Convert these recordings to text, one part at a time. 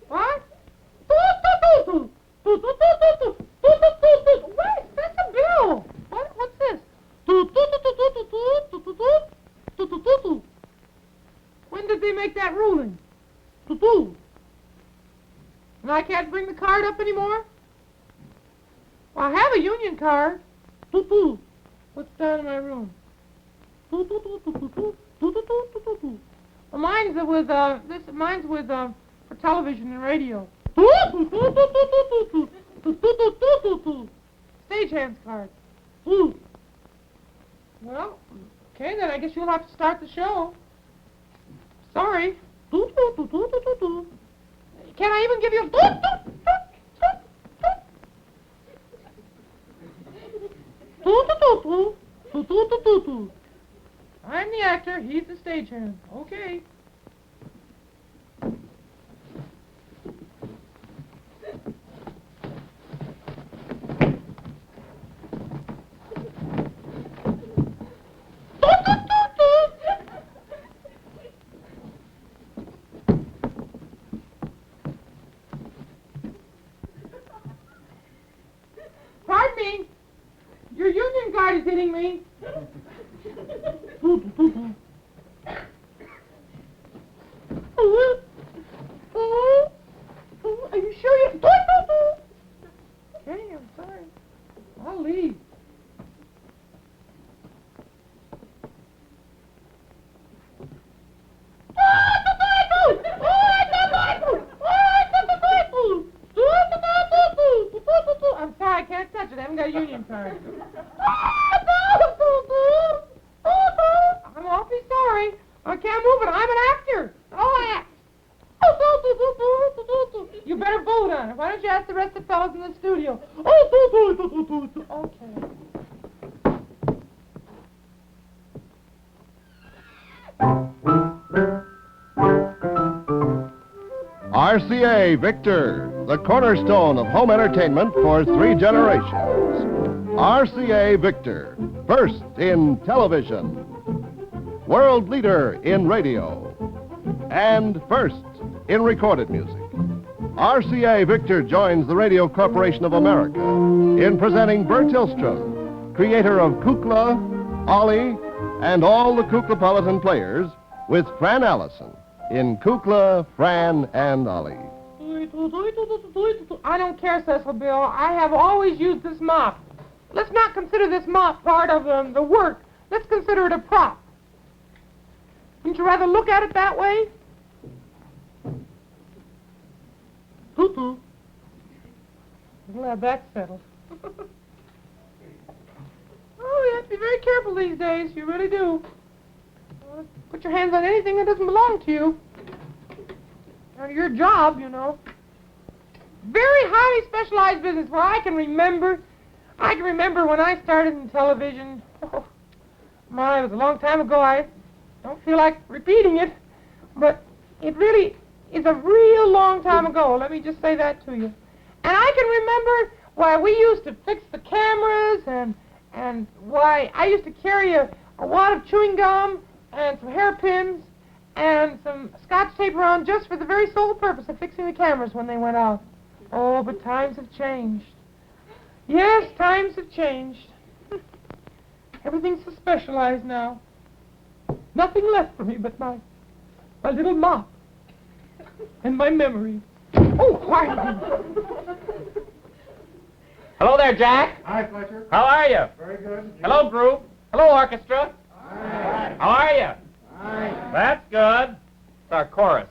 What? Wait, Cecil Bill. What's this? When did they make that ruling? And I can't bring the card up anymore? Well, I have a union card. What's down in my room? Well, mine's with for television and radio. Stagehand's card. Well, okay then. I guess you'll have to start the show. Sorry. Can I even give you a... I'm the actor, he's the stagehand. Okay. Pardon me. Your union guard is hitting me. Are you sure you... Okay, I'm sorry. I'll leave. I'm sorry, I can't touch it. I haven't got a union card. I'm awfully sorry. I can't move it. I'm an actor. I'll act. You better vote on it. Why don't you ask the rest of the fellows in the studio? Okay. RCA Victor, the cornerstone of home entertainment for 3 generations. RCA Victor, first in television, world leader in radio, and first in recorded music. RCA Victor joins the Radio Corporation of America in presenting Burr Tillstrom, creator of Kukla, Ollie, and all the Kuklapolitan players, with Fran Allison in Kukla, Fran and Ollie. I don't care, Cecil Bill. I have always used this mop. Let's not consider this mop part of the work. Let's consider it a prop. Wouldn't you rather look at it that way? We'll have that settled. Oh, you have to be very careful these days. You really do. Put your hands on anything that doesn't belong to you. Or your job, you know. Very highly specialized business where I can remember when I started in television. Oh, my, it was a long time ago. I don't feel like repeating it, but it really is a real long time ago. Let me just say that to you. And I can remember why we used to fix the cameras and why I used to carry a wad of chewing gum and some hairpins and some Scotch tape around just for the very sole purpose of fixing the cameras when they went out. Oh, but times have changed. Yes, times have changed. Everything's so specialized now. Nothing left for me but my little mop and my memory. Oh, quiet. Hello there, Jack. Hi, Fletcher. How are you? Very good. Hello, group. Hello, orchestra. Hi. How are you? Hi. That's good. It's our chorus.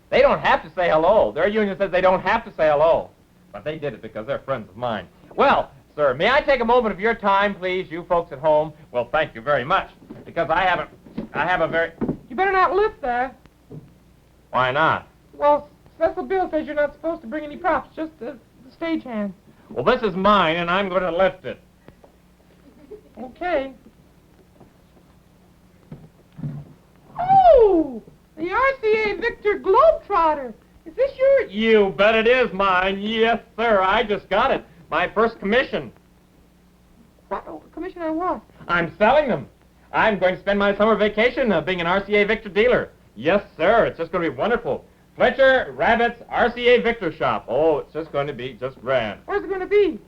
They don't have to say hello. Their union says they don't have to say hello. But they did it because they're friends of mine. Well, sir, may I take a moment of your time, please, you folks at home? Well, thank you very much. Because I have a very... You better not lift that. Why not? Well, Cecil Bill says you're not supposed to bring any props, just the stagehand. Well, this is mine, and I'm going to lift it. Okay. Oh! The RCA Victor Globetrotter. Is this your... You bet it is mine. Yes, sir. I just got it. My first commission. What? Oh, commission on what? I'm selling them. I'm going to spend my summer vacation being an RCA Victor dealer. Yes, sir. It's just going to be wonderful. Fletcher Rabbit's RCA Victor shop. Oh, it's just going to be just grand. Where's it going to be?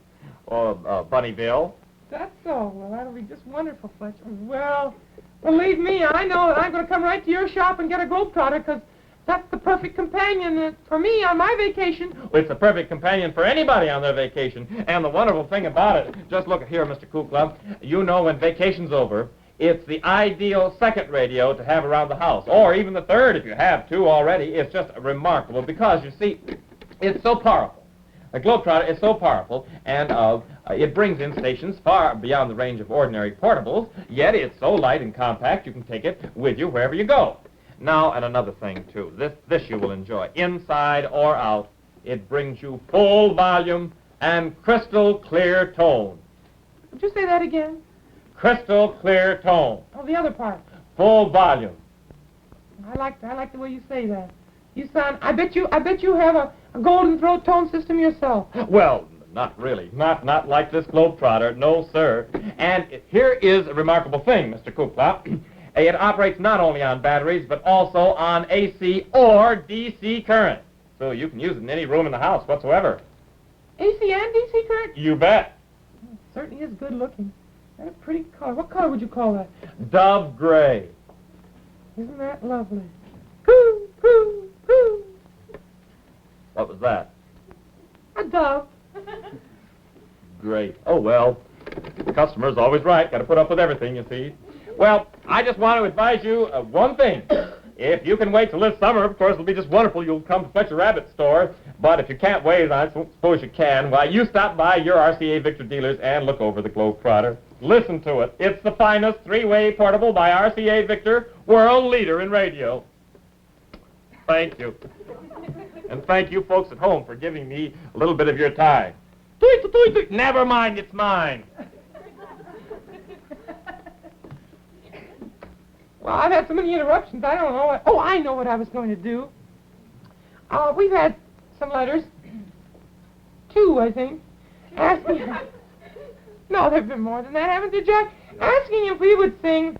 Oh, Bunnyville. That's so. Well, that'll be just wonderful, Fletcher. Well, believe me, I know that I'm going to come right to your shop and get a Globetrotter, because that's the perfect companion for me on my vacation. Well, it's a perfect companion for anybody on their vacation. And the wonderful thing about it, just look here, Mr. Kukla. You know when vacation's over, it's the ideal second radio to have around the house, or even the third if you have two already. It's just remarkable because, you see, it's so powerful. The Globetrotter is so powerful, and it brings in stations far beyond the range of ordinary portables, yet it's so light and compact you can take it with you wherever you go. Now, and another thing, too. This you will enjoy. Inside or out, it brings you full volume and crystal clear tone. Would you say that again? Crystal clear tone. Oh, the other part. Full volume. I like the way you say that. You sound. I bet you have a golden throat tone system yourself. Well, not really. Not like this Globetrotter. No, sir. And here is a remarkable thing, Mr. Kukla. It operates not only on batteries, but also on AC or DC current. So you can use it in any room in the house whatsoever. AC and DC current? You bet. It certainly is good looking. That's a pretty color. What color would you call that? Dove gray. Isn't that lovely? Coo, coo, coo. What was that? A dove. Great. Oh, well, the customer's always right. Got to put up with everything, you see. Well, I just want to advise you one thing. If you can wait till this summer, of course, it'll be just wonderful. You'll come to Fletcher Rabbit's store. But if you can't wait, I suppose you can. Why, you stop by your RCA Victor dealers and look over the Globetrotter. Listen to it. It's the finest three-way portable by RCA Victor, world leader in radio. Thank you. And thank you folks at home for giving me a little bit of your time. Never mind, it's mine. Well, I've had so many interruptions, I don't know. Oh, I know what I was going to do. We've had some letters. 2, I think. Asking... No, there have been more than that, haven't there, Jack? Asking if we would sing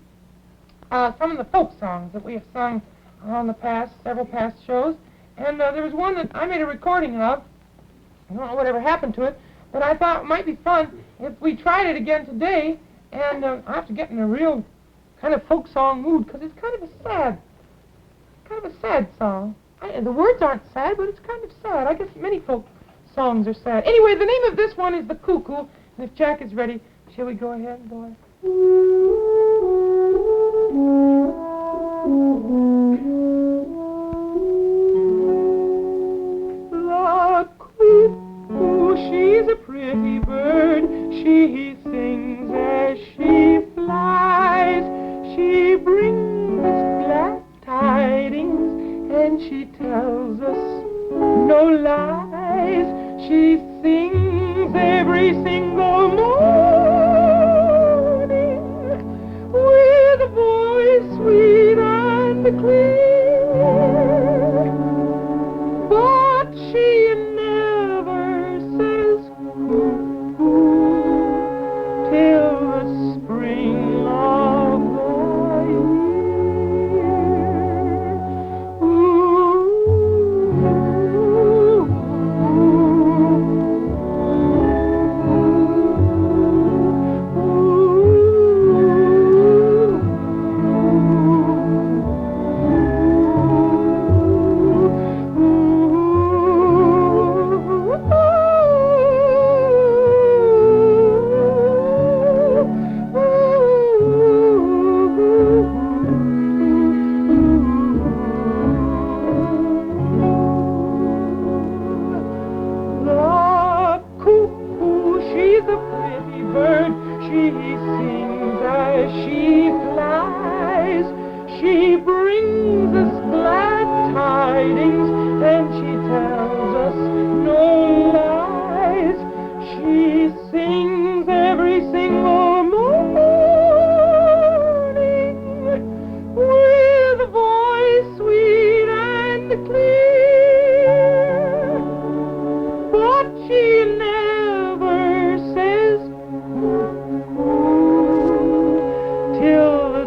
some of the folk songs that we have sung on the several past shows. And there was one that I made a recording of. I don't know whatever happened to it, but I thought it might be fun if we tried it again today. And I have to get in a real kind of folk song mood, because it's kind of a sad song. The words aren't sad, but it's kind of sad. I guess many folk songs are sad. Anyway, the name of this one is the Cuckoo. And if Jack is ready, shall we go ahead, boy? The cuckoo, she's a pretty bird. She sings as she flies. She brings glad tidings, and she tells us no lies. She sings every single morning with a voice sweet and clear, but she never says cuckoo till the spring of the year. Ooh, the cuckoo, she's a pretty bird. She sings as she flies. She brings us glad tidings, and she tells us no lies. She sings every single morning with a voice sweet and clear, but she never says cuckoo till the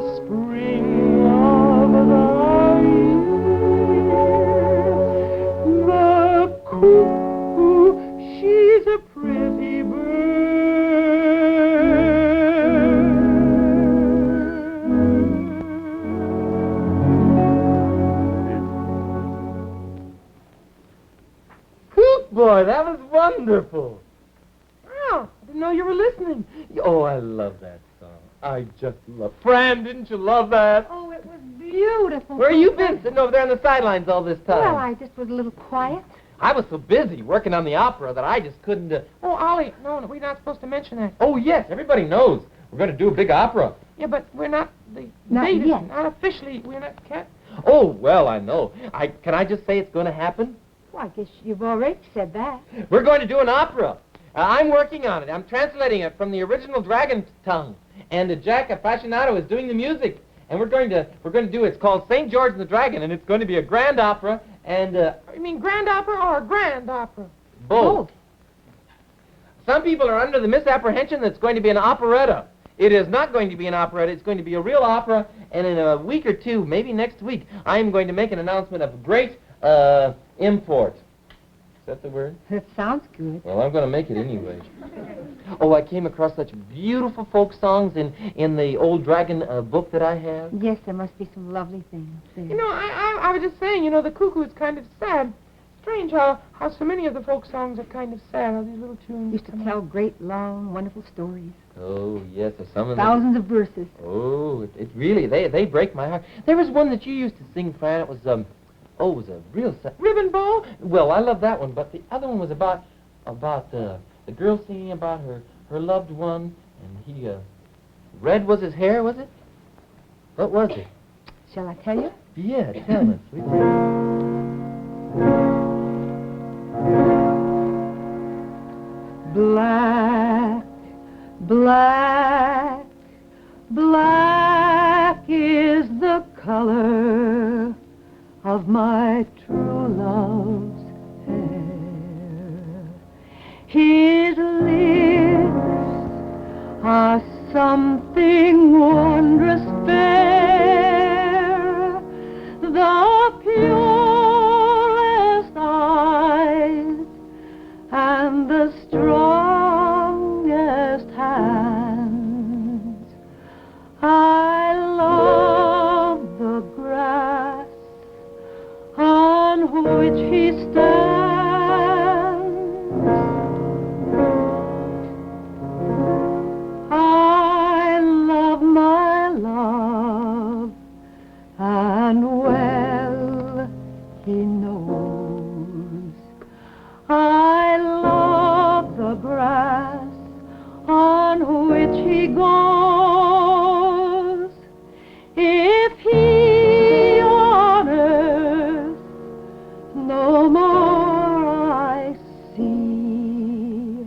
a pretty bird. Boy, that was wonderful. Oh, I didn't know you were listening. Oh, I love that song. I just love... Fran, didn't you love that? Oh, it was beautiful. Where you been sitting over there on the sidelines all this time? Well, I just was a little quiet. I was so busy working on the opera that I just couldn't... Oh, Ollie, no, we're not supposed to mention that. Oh, yes, everybody knows. We're going to do a big opera. Yeah, but we're not... The Not date yet. is not officially... We're not... Oh, well, I know. Can I just say it's going to happen? Well, I guess you've already said that. We're going to do an opera. I'm working on it. I'm translating it from the original dragon tongue. And Jack Fascinato is doing the music. And we're going to do it. It's called St. George and the Dragon, and it's going to be a grand opera. And You mean grand opera or grand opera? both. Some people are under the misapprehension that it's going to be an operetta. It is not going to be an operetta. It's going to be a real opera. And in a week or two, maybe next week, I am going to make an announcement of great import. Is that the word? That sounds good. Well, I'm going to make it anyway. Oh, I came across such beautiful folk songs in the old dragon book that I have. Yes, there must be some lovely things there. You know, I was just saying, the Cuckoo is kind of sad. Strange how so many of the folk songs are kind of sad, all these little tunes. Used to tell great, long, wonderful stories. Oh, yes, there's some of them. Thousands of verses. Oh, it really, they break my heart. There was one that you used to sing, Fran. It was, it was a real sad... Ribbon Bow? Well, I love that one, but the other one was about the girl singing about her loved one, and he, red was his hair, was it? What was it? Shall I tell you? Yeah, tell us. Black, black, black is the color of my true love's hair. His lips are something wondrous fair, the purest eyes and the strongest hands. I love the grass on which he stands. I love my love, and well he knows. I love the grass on which he goes. If he on earth no more I see,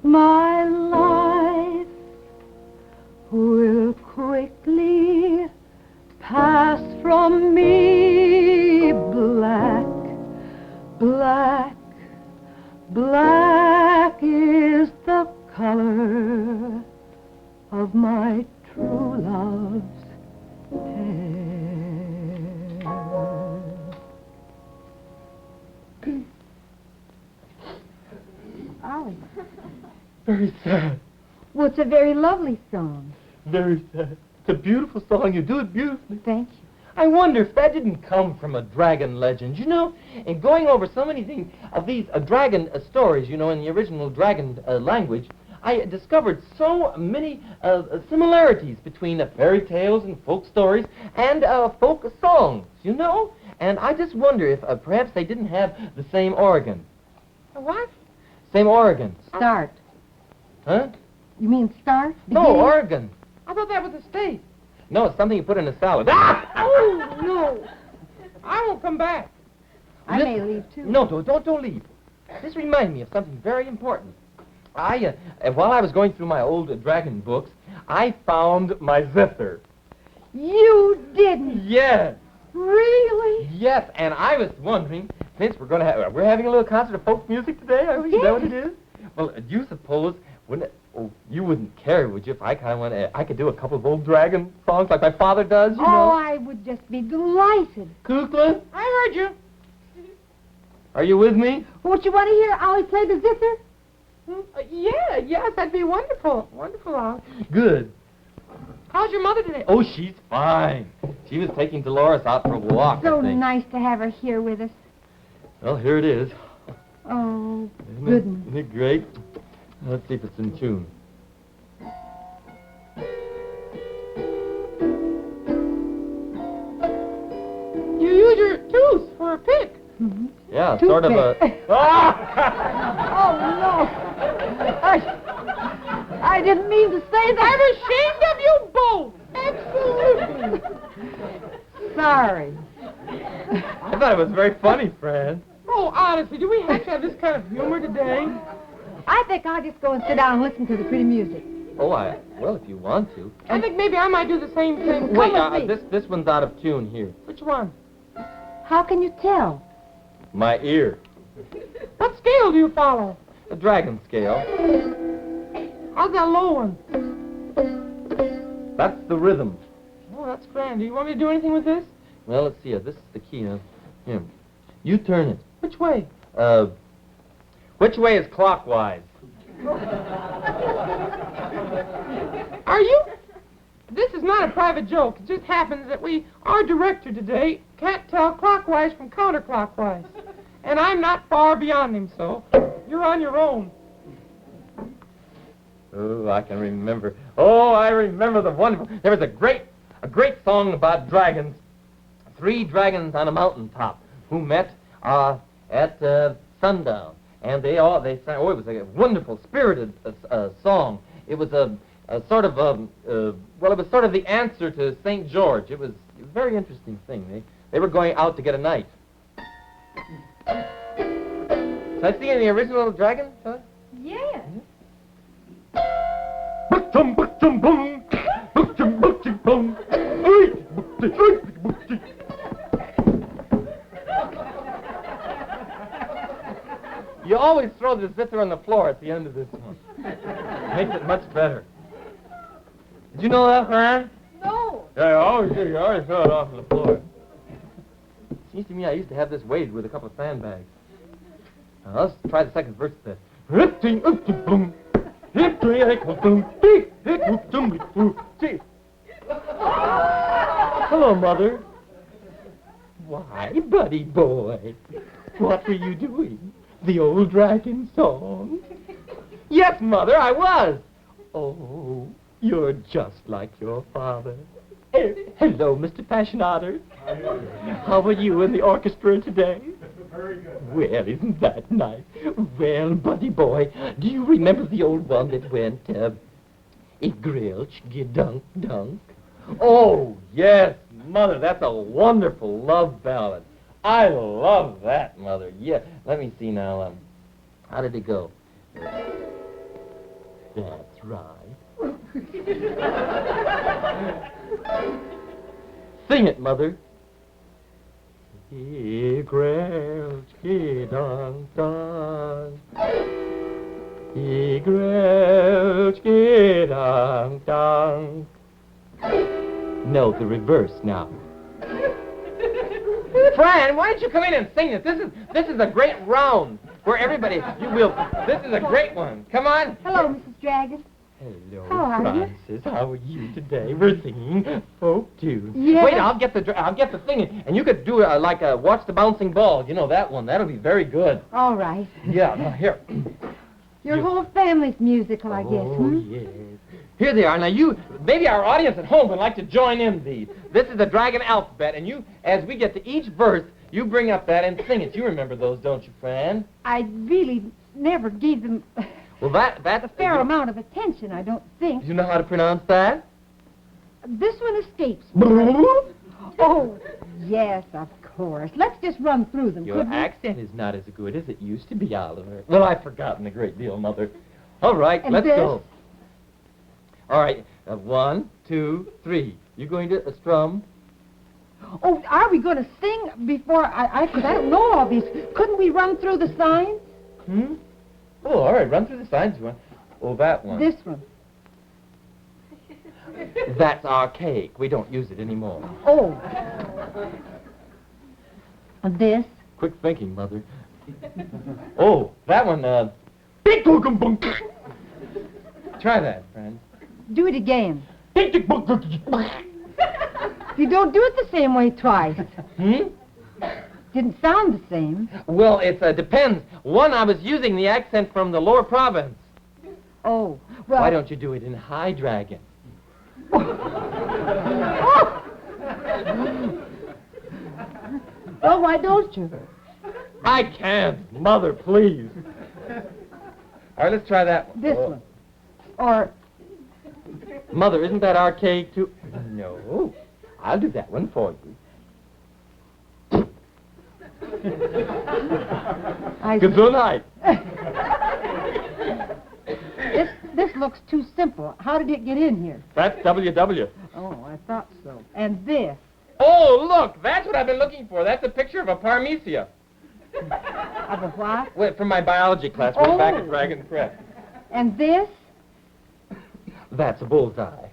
my life will quickly pass from me. Black, black, black is the color of my true love's hair. Ollie. Very sad. Well, it's a very lovely song. Very sad. It's a beautiful song. You do it beautifully. Thank you. I wonder if that didn't come from a dragon legend, and going over so many things of these dragon stories, in the original dragon language, I discovered so many similarities between fairy tales and folk stories and folk songs, and I just wonder if perhaps they didn't have the same organ. What? Same organ. Start. Huh? You mean start? No, Begin? organ. I thought that was a steak. No, it's something you put in a salad. Ah! Oh, no. I won't come back. I may leave, too. No, don't leave. This reminds me of something very important. While I was going through my old dragon books, I found my Zither. You didn't? Yes. Really? Yes, and I was wondering, since we're having a little concert of folk music today, are we? Is that what it is? Well, do you suppose, you wouldn't care, would you, if I could do a couple of old dragon songs like my father does, Oh, I would just be delighted. Kukla, I heard you. are you with me? Won't you want to hear Ollie play the zither? Yes, that'd be wonderful. Wonderful, Ollie. Good. How's your mother today? Oh, she's fine. She was taking Dolores out for a walk, So I think. nice to have her here with us. Well, here it is. Oh, Isn't goodness. Isn't it great? Let's see if it's in tune. You use your tooth for a pick. Mm-hmm. Yeah, sort of a... Oh, no. I didn't mean to say that. I'm ashamed of you both. Absolutely. Sorry. I thought it was very funny, Fran. Oh, honestly, do we have to have this kind of humor today? I think I'll just go and sit down and listen to the pretty music. Oh, well, if you want to. I think maybe I might do the same thing. Wait, with me. this one's out of tune here. Which one? How can you tell? My ear. What scale do you follow? A dragon scale. How's that low one? That's the rhythm. Oh, that's grand. Do you want me to do anything with this? Well, let's see. This is the key now. Here. You turn it. Which way? Which way is clockwise? Are you? This is not a private joke. It just happens that our director today can't tell clockwise from counterclockwise. And I'm not far beyond him, so you're on your own. Oh, I can remember. Oh, I remember the wonderful... There was a great song about dragons. 3 dragons on a mountaintop who met at sundown. And they sang... Oh, it was a wonderful, spirited song. It was a sort of... it was sort of the answer to St. George. It was a very interesting thing. They were going out to get a knight. Did I sing in the original Dragon? Huh? Yes. You always throw the zither on the floor at the end of this one. Makes it much better. Did you know that, Fran? No. Yeah, you always throw it off on the floor. Seems to me I used to have this weighted with a couple of sandbags. Now, let's try the second verse of that. Hello, Mother. Why, buddy boy, what were you doing? The old dragon song? Yes, Mother, I was. Oh, you're just like your father. Hello, Mr. Fascinato. How are you in the orchestra today? Very good. Well, isn't that nice? Well, buddy boy, do you remember the old one that went, Grilch Ge Dunk Dunk? Oh, yes, Mother, that's a wonderful love ballad. I love that, Mother. Yeah, let me see now. How did it go? That's right. Sing it, Mother. Grilch Ge Dunk Dunk. Grilch Ge Dunk Dunk. No, the reverse now. Fran, why don't you come in and sing it? This is a great round where everybody this is a great one. Come on. Hello, Mrs. Dragon. Hello, How are you? Francis. How are you today? We're singing folk tunes. Yes. Wait, I'll get the thing, and you could do watch the bouncing ball. You know that one. That'll be very good. All right. Yeah. Now here. Your whole family's musical, I guess, Oh yes. Here they are. Now maybe our audience at home would like to join in these. This is the Dragon alphabet, and as we get to each verse, you bring up that and sing it. You remember those, don't you, Fran? I really never gave them Well, that's a fair amount of attention, I don't think. Do you know how to pronounce that? This one escapes me. Oh, yes, of course. Let's just run through them, Your couldn't we? accent is not as good as it used to be, Oliver. Well, I've forgotten a great deal, Mother. All right, And let's this? go. All right, 1, 2, 3. You going to strum? Oh, are we going to sing before because I don't know all these. Couldn't we run through the signs? Hmm? Oh, all right, run through the signs you want. Oh, that one. This one. That's archaic. We don't use it anymore. Oh. And this. Quick thinking, Mother. Oh, that one, Try that, friend. Do it again. You don't do it the same way twice. Didn't sound the same. Well, it depends. One, I was using the accent from the lower province. Oh, well... Why don't you do it in high dragon? Well, why don't you? I can't. Mother, please. All right, let's try that one. This one. Or... Mother, isn't that archaic too? No. I'll do that one for you. Good night. This looks too simple. How did it get in here? That's WW. Oh, I thought so. And this? Oh, look, that's what I've been looking for. That's a picture of a Parmesia. Of a what? Wait, from my biology class, way back at Dragon Press. And this? That's a bullseye.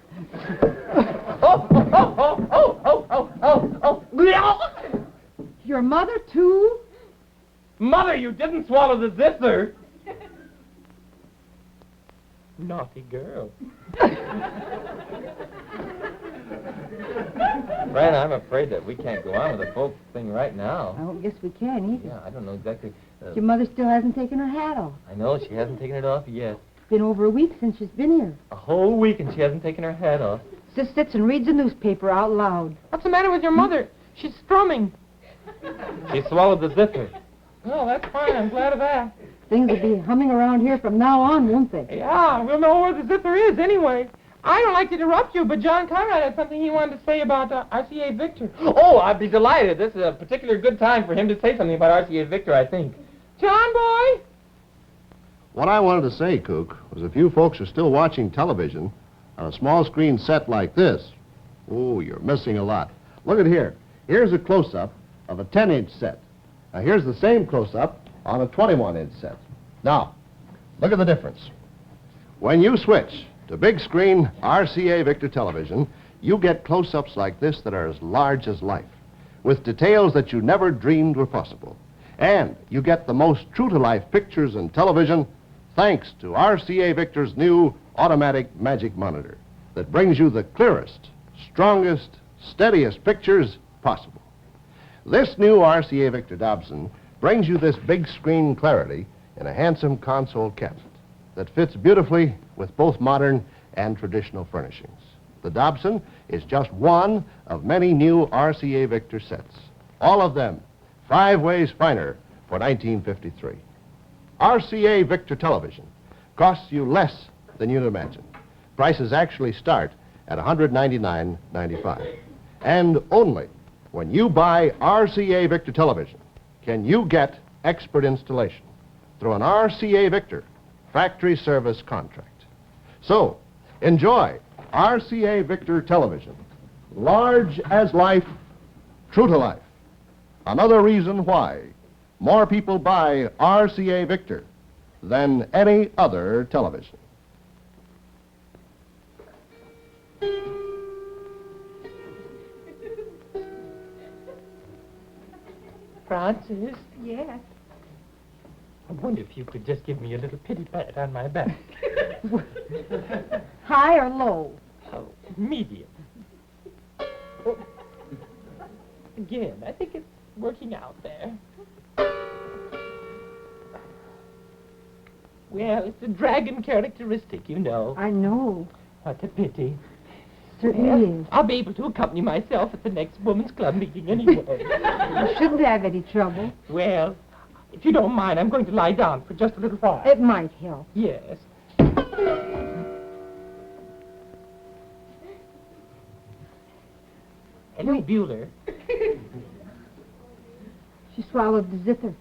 Your mother, too? Mother, you didn't swallow the Zither. Naughty girl. Fran, I'm afraid that we can't go on with the folk thing right now. I don't guess we can either. Yeah, I don't know exactly. Your mother still hasn't taken her hat off. I know, she hasn't taken it off yet. It's been over a week since she's been here. A whole week and she hasn't taken her hat off. Just sits and reads a newspaper out loud. What's the matter with your mother? She's strumming. She swallowed the Zither. Oh, that's fine. I'm glad of that. Things will be humming around here from now on, won't they? Yeah, we'll know where the Zither is anyway. I don't like to interrupt you, but John Conrad had something he wanted to say about RCA Victor. Oh, I'd be delighted. This is a particular good time for him to say something about RCA Victor, I think. John boy? What I wanted to say, Cook, was if you folks are still watching television on a small screen set like this, oh, you're missing a lot. Look at here. Here's a close-up of a 10-inch set. Now, here's the same close-up on a 21-inch set. Now, look at the difference. When you switch to big screen RCA Victor television, you get close-ups like this that are as large as life, with details that you never dreamed were possible. And you get the most true-to-life pictures and television thanks to RCA Victor's new automatic magic monitor that brings you the clearest, strongest, steadiest pictures possible. This new RCA Victor Dobson brings you this big screen clarity in a handsome console cabinet that fits beautifully with both modern and traditional furnishings. The Dobson is just one of many new RCA Victor sets, all of them 5 ways finer for 1953. RCA Victor television costs you less than you'd imagine. Prices actually start at $199.95. And only when you buy RCA Victor television can you get expert installation through an RCA Victor factory service contract. So, enjoy RCA Victor television. Large as life, true to life. Another reason why more people buy RCA Victor than any other television. Francis? Yes. I wonder if you could just give me a little pity pat on my back. High or low? Oh, medium. Oh. Again, I think it's working out there. Well, it's a dragon characteristic, you know. I know. What a pity. Certainly is. I'll be able to accompany myself at the next women's club meeting anyway. You shouldn't have any trouble. Well, if you don't mind, I'm going to lie down for just a little while. It might help. Yes. Hello, Bueller. She swallowed the Zither.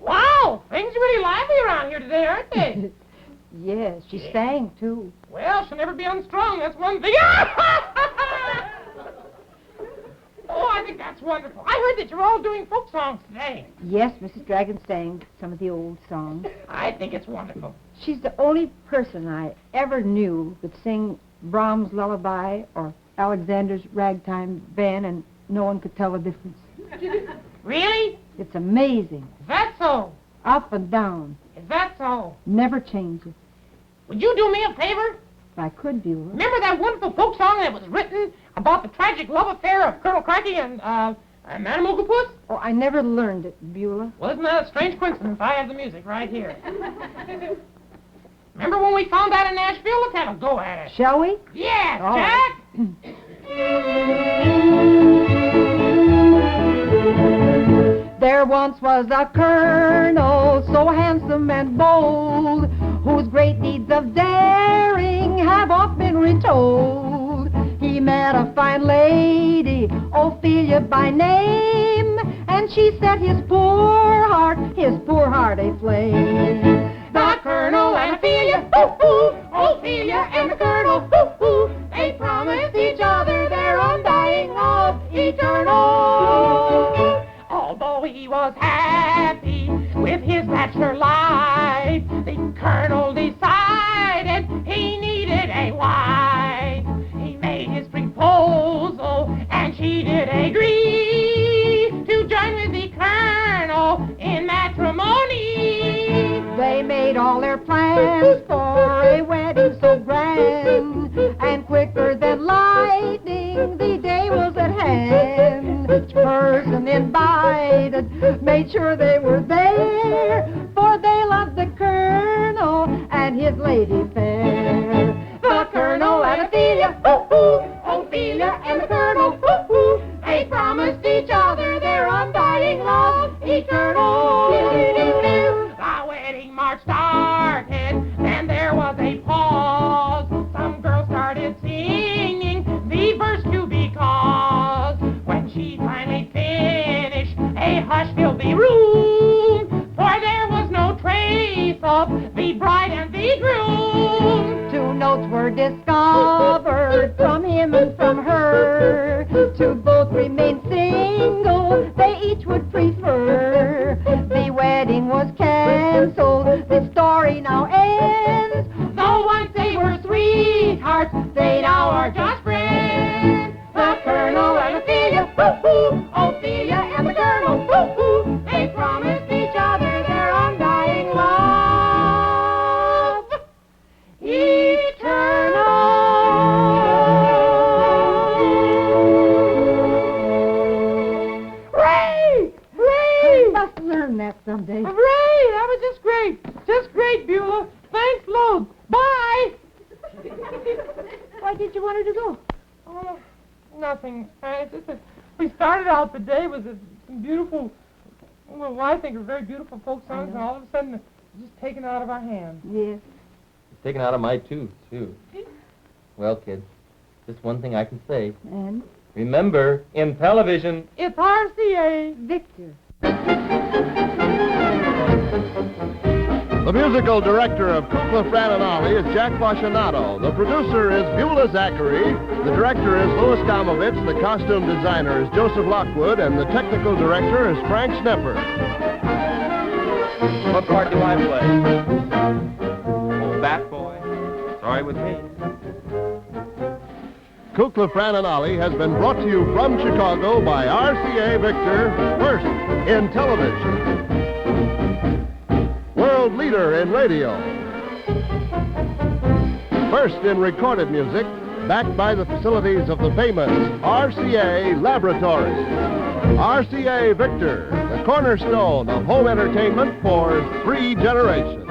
Wow! Things are really lively around here today, aren't they? Yes, she sang, too. Well, she'll never be unstrung, that's one thing. Oh, I think that's wonderful. I heard that you're all doing folk songs today. Yes, Mrs. Dragon sang some of the old songs. I think it's wonderful. She's the only person I ever knew could sing Brahms' Lullaby or Alexander's Ragtime Band, and no one could tell the difference. Really? It's amazing. Is that so? Up and down. Is that so? Never changes. Would you do me a favor? If I could, Buelah. Remember that wonderful folk song that was written about the tragic love affair of Colonel Cracky and Madame Ooglepuss? Oh, I never learned it, Buelah. Well, isn't that a strange coincidence? I have the music right here. Remember when we found that in Nashville? Let's have a go at it. Shall we? Yes, All Jack! There once was a colonel, so handsome and bold, whose great deeds of daring have oft been retold. He met a fine lady, Ophelia by name, and she set his poor heart aflame. The Colonel and Ophelia, hoo-hoo, Ophelia and the Colonel, hoo-hoo, they promised each other their undying love eternal. Although he was happy with his bachelor life, the Colonel decided he needed a wife. He made his proposal, and she did agree to join with the Colonel in matrimony. They made all their plans for a wedding so grand, and quicker than lightning the day was at hand. Each person invited made sure they were there, for they loved the Colonel and his lady fair. The Colonel and Ophelia, hoo-hoo, Ophelia and the Colonel, hoo-hoo, they promised each other their undying love eternal. The wedding march started, then there was a pause. Some girls started singing the verse to because. When she finally finished, a hush filled the room, for there was no trace of the bride and the groom. Two notes were discovered from him and from her. To both remain single, they each would prefer. The wedding was canceled, the story now ends. Though once they were sweethearts, they now are just friends. The Colonel and Ophelia, hoo-hoo, Ophelia and the Colonel, hoo-hoo, they promised each other their undying love eternal. Hooray! Hooray! I must learn that someday. Hooray! That was just great. Just great, Buelah. Thanks loads. Bye! Why did you want her to go? Oh, nothing. It's just that we started out the day with some beautiful, well, I think are very beautiful folk songs, and all of a sudden it's just taken out of our hands. Yes. It's taken out of my tooth, too. Well, kids, just one thing I can say. And? Remember, in television... It's RCA Victor. The musical director of Kukla, Fran and Ollie is Jack Fascinato. The producer is Buelah Zachary. The director is Louis Gomovich. The costume designer is Joseph Lockwood. And the technical director is Frank Schnepper. What part do I play? Oh, Bat Boy? Sorry with me. Kukla, Fran and Ollie has been brought to you from Chicago by RCA Victor, first in television. World leader in radio. First in recorded music, backed by the facilities of the famous RCA Laboratory. RCA Victor, the cornerstone of home entertainment for 3 generations.